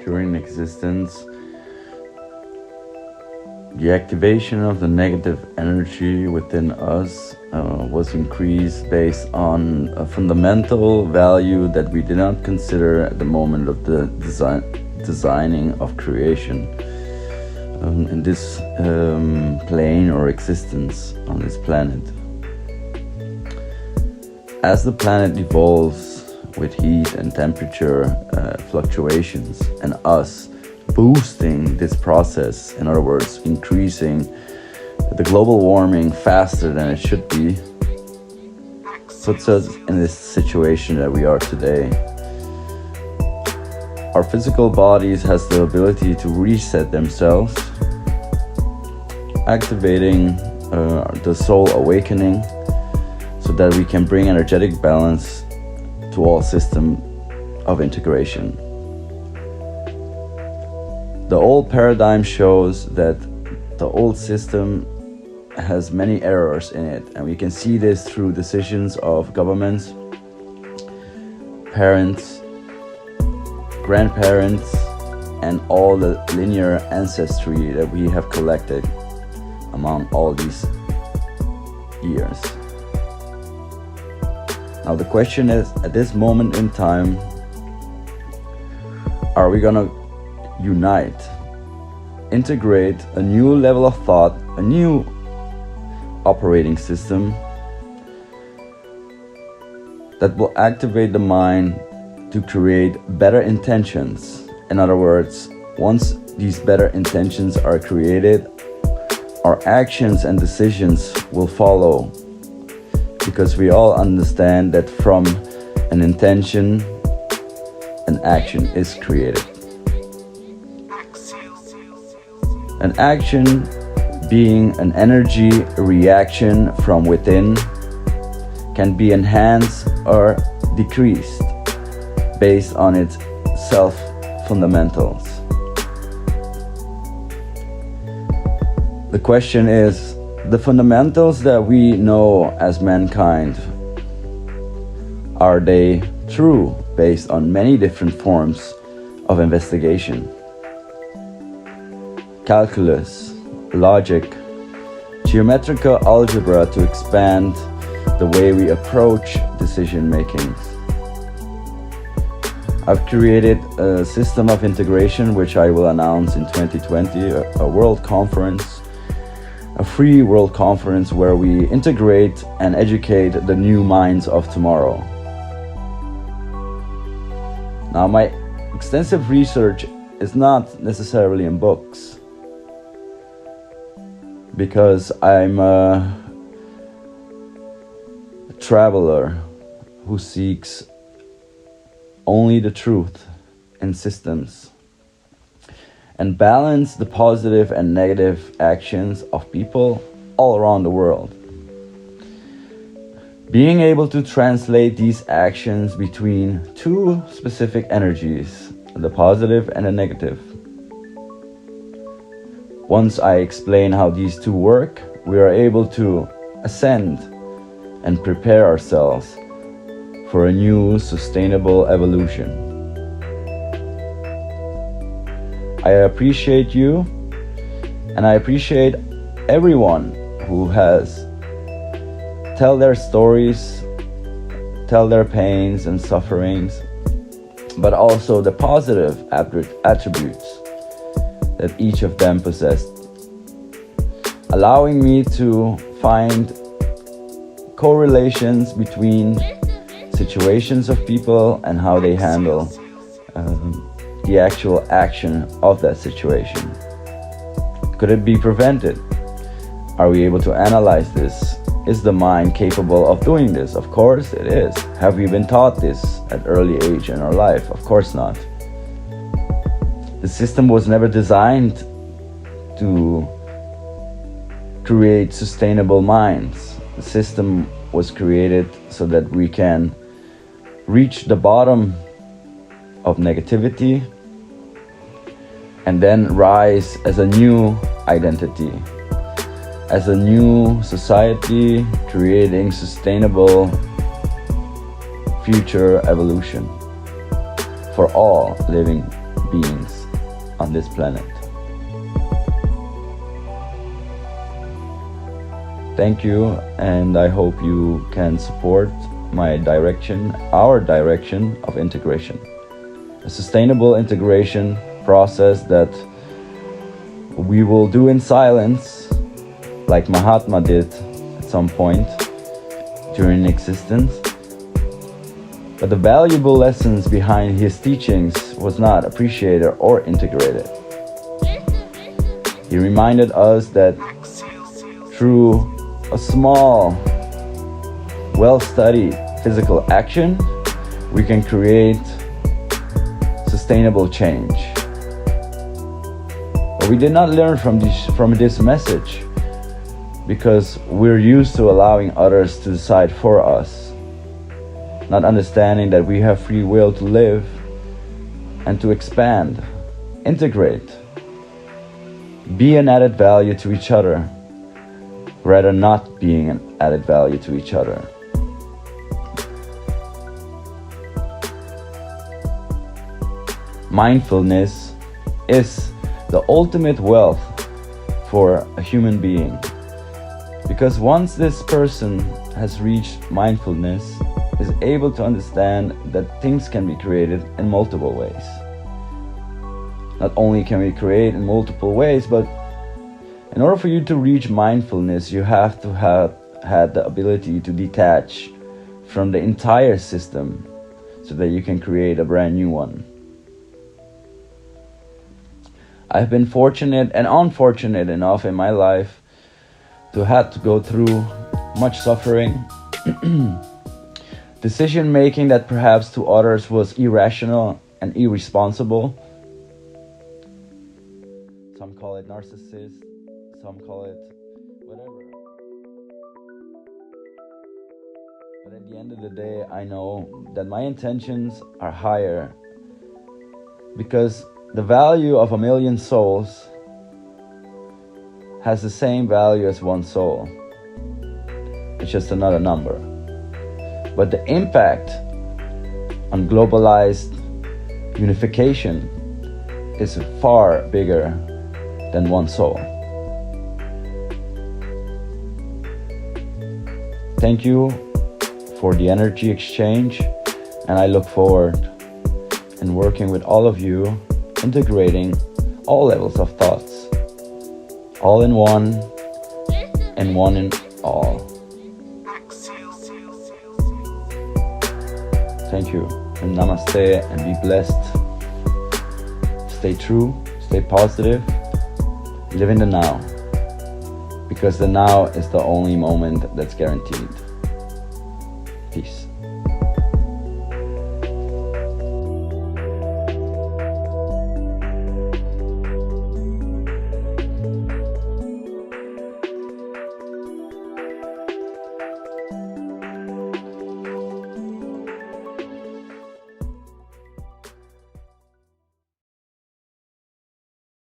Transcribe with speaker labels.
Speaker 1: during existence, the activation of the negative energy within us was increased based on a fundamental value that we did not consider at the moment of the designing of creation in this plane or existence on this planet. As the planet evolves with heat and temperature fluctuations, and us boosting this process, in other words, increasing the global warming faster than it should be, puts us in this situation that we are today. Our physical bodies has the ability to reset themselves, activating the soul awakening so that we can bring energetic balance to all system of integration. The old paradigm shows that the old system has many errors in it, and we can see this through decisions of governments, parents, grandparents, and all the linear ancestry that we have collected among all these years. Now the question is, at this moment in time, are we gonna unite, integrate a new level of thought, a new operating system that will activate the mind to create better intentions? In other words, once these better intentions are created, our actions and decisions will follow, because we all understand that from an intention, an action is created. An action being an energy reaction from within can be enhanced or decreased based on its self-fundamentals. The question is, the fundamentals that we know as mankind, are they true based on many different forms of investigation? Calculus, logic, geometrical algebra to expand the way we approach decision making. I've created a system of integration which I will announce in 2020, a world conference, a free world conference where we integrate and educate the new minds of tomorrow. Now, my extensive research is not necessarily in books, because I'm a traveler who seeks only the truth in systems and balance the positive and negative actions of people all around the world. Being able to translate these actions between two specific energies, the positive and the negative. Once I explain how these two work, we are able to ascend and prepare ourselves for a new sustainable evolution. I appreciate you, and I appreciate everyone who has tell their stories, tell their pains and sufferings, but also the positive attributes that each of them possessed, allowing me to find correlations between situations of people and how they handle the actual action of that situation. Could it be prevented? Are we able to analyze this? Is the mind capable of doing this? Of course it is. Have we been taught this at early age in our life? Of course not. The system was never designed to create sustainable minds. The system was created so that we can reach the bottom of negativity and then rise as a new identity, as a new society, creating sustainable future evolution for all living beings on this planet. Thank you, and I hope you can support my direction, our direction of integration. A sustainable integration process that we will do in silence, like Mahatma did at some point during existence. But the valuable lessons behind his teachings was not appreciated or integrated. He reminded us that through a small, well-studied physical action, we can create sustainable change. But we did not learn from this message because we're used to allowing others to decide for us, not understanding that we have free will to live and to expand, integrate, be an added value to each other, rather not being an added value to each other. Mindfulness is the ultimate wealth for a human being, because once this person has reached mindfulness, is able to understand that things can be created in multiple ways. Not only can we create in multiple ways, but in order for you to reach mindfulness, you have to have had the ability to detach from the entire system so that you can create a brand new one. I've been fortunate and unfortunate enough in my life to have to go through much suffering, decision making that perhaps to others was irrational and irresponsible. Some call it narcissist. Some call it whatever. But at the end of the day, I know that my intentions are higher, because the value of 1,000,000 souls has the same value as one soul. It's just another number. But the impact on globalized unification is far bigger than one soul. Thank you for the energy exchange, and I look forward in working with all of you, integrating all levels of thoughts, all in one and one in all. Thank you, and namaste, and be blessed. Stay true, stay positive, live in the now, because the now is the only moment that's guaranteed. Peace.